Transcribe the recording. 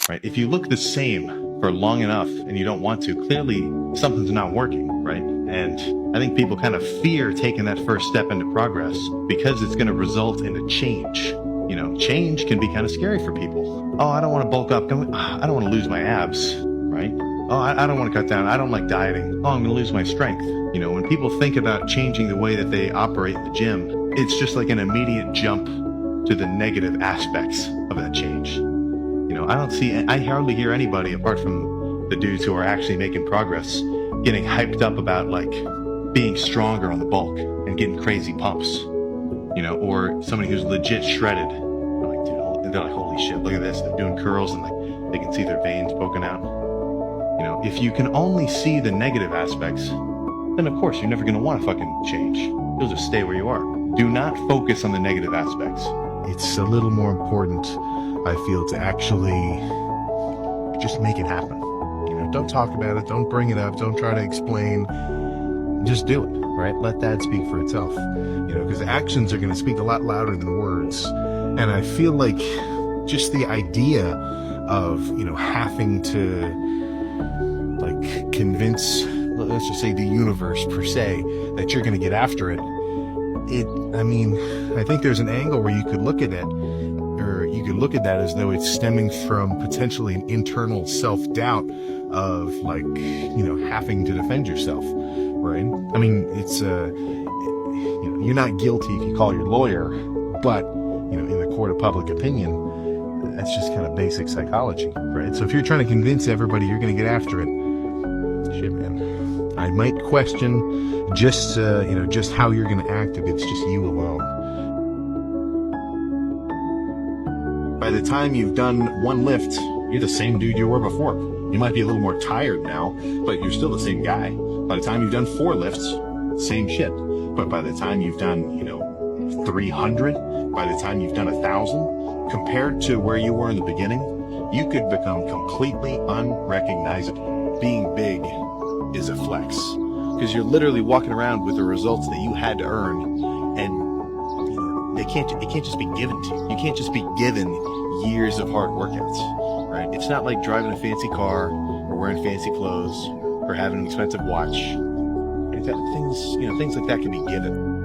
right? If you look the same for long enough and you don't want to, clearly something's not working, right? And I think people kind of fear taking that first step into progress because it's going to result in a change. You know, change can be kind of scary for people. Oh, I don't want to bulk up. I don't want to lose my abs, right? Oh, I don't want to cut down. I don't like dieting. Oh, I'm going to lose my strength. You know, when people think about changing the way that they operate in the gym, it's just like an immediate jump to the negative aspects of that change. You know, I hardly hear anybody apart from the dudes who are actually making progress getting hyped up about like being stronger on the bulk and getting crazy pumps, you know, or somebody who's legit shredded. They're like, dude, they're like, holy shit, look at this. They're doing curls and like they can see their veins poking out. You know, if you can only see the negative aspects, then of course you're never going to want to fucking change. You'll just stay where you are. Do not focus on the negative aspects. It's a little more important, I feel, to actually just make it happen. You know, don't talk about it, don't bring it up, don't try to explain, just do it, right? Let that speak for itself, you know, because actions are going to speak a lot louder than words. And I feel like just the idea of, you know, having to like convince, let's just say the universe per se, that you're going to get after it, I mean, I think there's an angle where you could look at it, or you could look at that as though it's stemming from potentially an internal self-doubt of like, you know, having to defend yourself, right? I mean, it's, you know, you're not guilty if you call your lawyer, but, you know, in the court of public opinion, that's just kind of basic psychology, right? So if you're trying to convince everybody you're going to get after it, shit, man. I might question just, you know, just how you're going to act if it's just you alone. By the time you've done one lift, you're the same dude you were before. You might be a little more tired now, but you're still the same guy. By the time you've done 4 lifts, same shit. But by the time you've done, you know, 300, by the time you've done 1,000, compared to where you were in the beginning, you could become completely unrecognizable. Being big is a flex, because you're literally walking around with the results that you had to earn, and you know, it can't just be given to you. You can't just be given years of hard workouts, right? It's not like driving a fancy car or wearing fancy clothes or having an expensive watch. Things like that can be given.